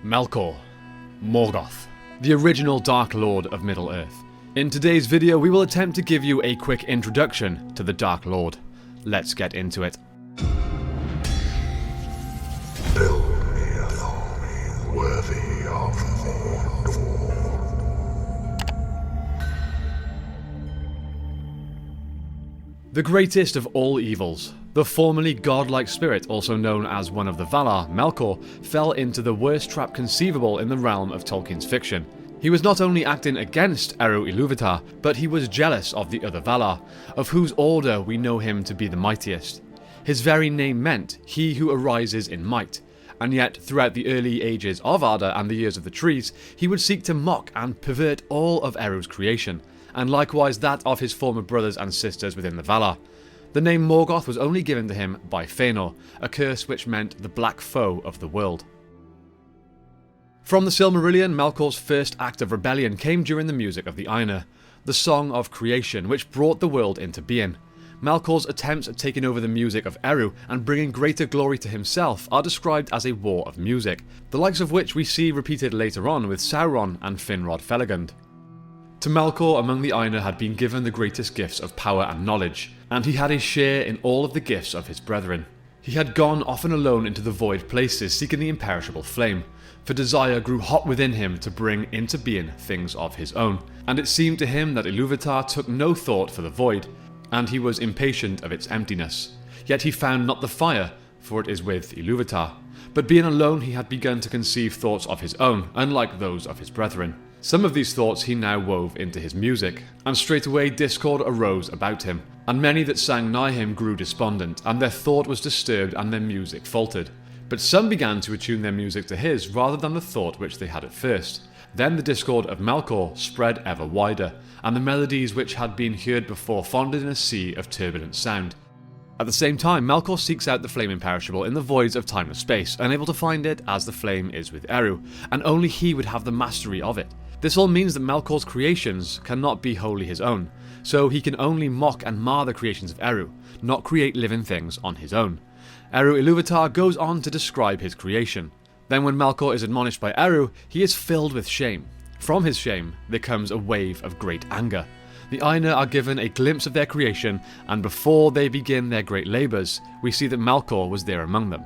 Melkor, Morgoth, the original Dark Lord of Middle-earth. In today's video, we will attempt to give you a quick introduction to the Dark Lord. Let's get into it. Build me an army worthy of Mordor. The greatest of all evils, the formerly godlike spirit, also known as one of the Valar, Melkor, fell into the worst trap conceivable in the realm of Tolkien's fiction. He was not only acting against Eru Ilúvatar, but he was jealous of the other Valar, of whose order we know him to be the mightiest. His very name meant, he who arises in might, and yet throughout the early ages of Arda and the years of the trees, he would seek to mock and pervert all of Eru's creation, and likewise that of his former brothers and sisters within the Valar. The name Morgoth was only given to him by Fëanor, a curse which meant the black foe of the world. From the Silmarillion, Melkor's first act of rebellion came during the music of the Ainur, the song of creation which brought the world into being. Melkor's attempts at taking over the music of Eru and bringing greater glory to himself are described as a war of music, the likes of which we see repeated later on with Sauron and Finrod Felagund. To Melkor, among the Ainur had been given the greatest gifts of power and knowledge, and he had his share in all of the gifts of his brethren. He had gone often alone into the void places seeking the imperishable flame, for desire grew hot within him to bring into being things of his own, and it seemed to him that Ilúvatar took no thought for the void, and he was impatient of its emptiness. Yet he found not the fire, for it is with Ilúvatar. But being alone he had begun to conceive thoughts of his own, unlike those of his brethren. Some of these thoughts he now wove into his music, and straightway discord arose about him, and many that sang nigh him grew despondent, and their thought was disturbed and their music faltered. But some began to attune their music to his rather than the thought which they had at first. Then the discord of Melkor spread ever wider, and the melodies which had been heard before fondled in a sea of turbulent sound. At the same time, Melkor seeks out the flame imperishable in the voids of time and space, unable to find it as the flame is with Eru, and only he would have the mastery of it. This all means that Melkor's creations cannot be wholly his own, so he can only mock and mar the creations of Eru, not create living things on his own. Eru Ilúvatar goes on to describe his creation. Then when Melkor is admonished by Eru, he is filled with shame. From his shame, there comes a wave of great anger. The Ainur are given a glimpse of their creation, and before they begin their great labours, we see that Melkor was there among them.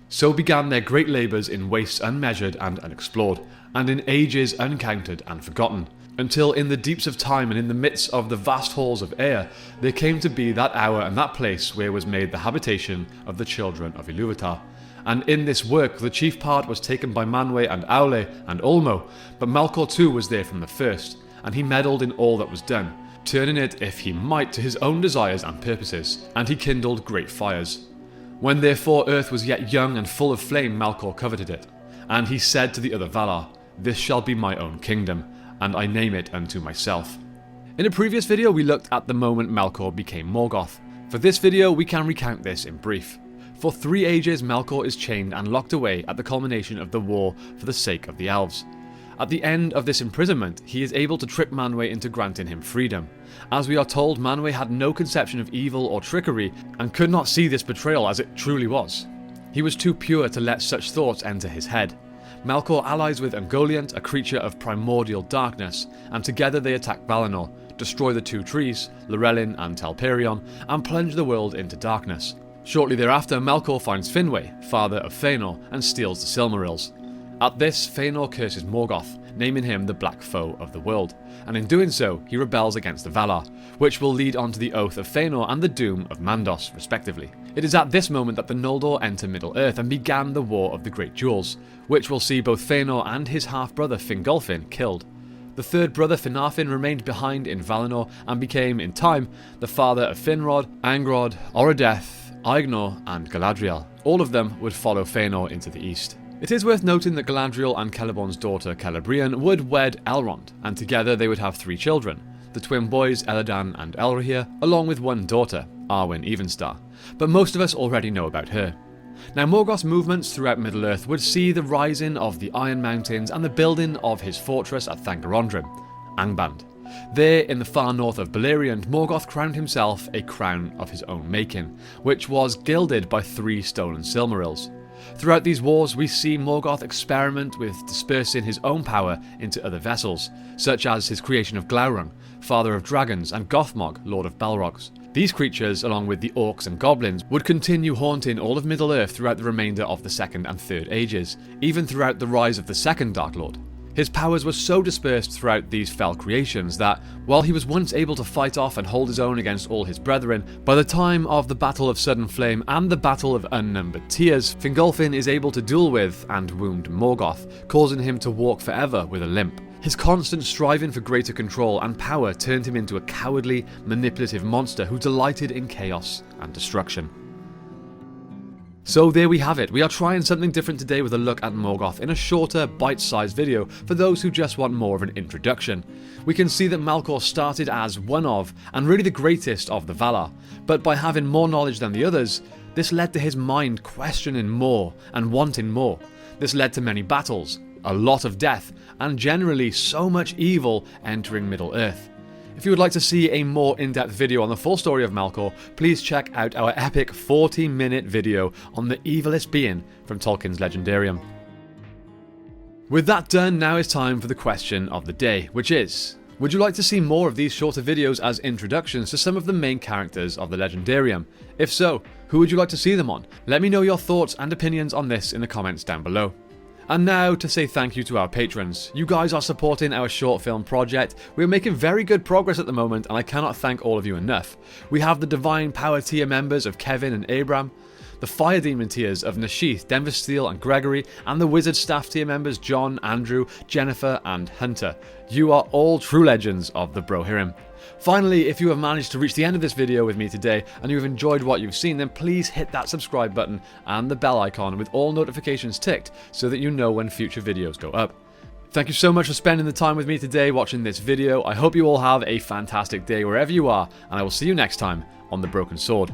So began their great labours in wastes unmeasured and unexplored, and in ages uncounted and forgotten, until in the deeps of time and in the midst of the vast halls of air, there came to be that hour and that place where was made the habitation of the children of Ilúvatar. And in this work the chief part was taken by Manwë and Aule and Ulmo, but Melkor too was there from the first, and he meddled in all that was done, turning it if he might to his own desires and purposes, and he kindled great fires. When therefore earth was yet young and full of flame, Melkor coveted it, and he said to the other Valar, "This shall be my own kingdom, and I name it unto myself." In a previous video we looked at the moment Melkor became Morgoth. For this video we can recount this in brief. For 3 ages Melkor is chained and locked away at the culmination of the war for the sake of the elves. At the end of this imprisonment, he is able to trick Manwë into granting him freedom. As we are told, Manwë had no conception of evil or trickery and could not see this betrayal as it truly was. He was too pure to let such thoughts enter his head. Melkor allies with Ungoliant, a creature of primordial darkness, and together they attack Valinor, destroy the 2 trees, Lorelin and Telperion, and plunge the world into darkness. Shortly thereafter, Melkor finds Finwë, father of Fëanor, and steals the Silmarils. At this, Fëanor curses Morgoth, naming him the black foe of the world, and in doing so, he rebels against the Valar, which will lead on to the oath of Fëanor and the doom of Mandos, respectively. It is at this moment that the Noldor enter Middle-earth and began the War of the Great Duels, which will see both Fëanor and his half-brother Fingolfin killed. The third brother Finarfin remained behind in Valinor and became, in time, the father of Finrod, Angrod, Orodeth, Aegnor and Galadriel. All of them would follow Fëanor into the east. It is worth noting that Galadriel and Celeborn's daughter Celebrian would wed Elrond, and together they would have 3 children, the twin boys Elladan and Elrohir, along with 1 daughter, Arwen Evenstar, but most of us already know about her. Now Morgoth's movements throughout Middle-earth would see the rising of the Iron Mountains and the building of his fortress at Thangarondrim, Angband. There, in the far north of Beleriand, Morgoth crowned himself a crown of his own making, which was gilded by 3 stolen Silmarils. Throughout these wars, we see Morgoth experiment with dispersing his own power into other vessels, such as his creation of Glaurung, father of dragons, and Gothmog, lord of Balrogs. These creatures, along with the orcs and goblins, would continue haunting all of Middle-earth throughout the remainder of the Second and Third Ages, even throughout the rise of the Second Dark Lord. His powers were so dispersed throughout these fell creations that, while he was once able to fight off and hold his own against all his brethren, by the time of the Battle of Sudden Flame and the Battle of Unnumbered Tears, Fingolfin is able to duel with and wound Morgoth, causing him to walk forever with a limp. His constant striving for greater control and power turned him into a cowardly, manipulative monster who delighted in chaos and destruction. So there we have it. We are trying something different today with a look at Morgoth in a shorter, bite-sized video for those who just want more of an introduction. We can see that Melkor started as one of, and really the greatest of the Valar, but by having more knowledge than the others, this led to his mind questioning more and wanting more. This led to many battles, a lot of death, and generally so much evil entering Middle-earth. If you would like to see a more in-depth video on the full story of Melkor, please check out our epic 40-minute video on the evilest being from Tolkien's legendarium. With that done, now is time for the question of the day, which is: would you like to see more of these shorter videos as introductions to some of the main characters of the legendarium? If so, who would you like to see them on? Let me know your thoughts and opinions on this in the comments down below. And now to say thank you to our patrons. You guys are supporting our short film project. We are making very good progress at the moment, and I cannot thank all of you enough. We have the Divine Power tier members of Kevin and Abram, the Fire Demon tiers of Nashith, Denversteel and Gregory, and the Wizard Staff tier members John, Andrew, Jennifer and Hunter. You are all true legends of the Brohirrim. Finally, if you have managed to reach the end of this video with me today and you have enjoyed what you've seen, then please hit that subscribe button and the bell icon with all notifications ticked so that you know when future videos go up. Thank you so much for spending the time with me today watching this video. I hope you all have a fantastic day wherever you are, and I will see you next time on The Broken Sword.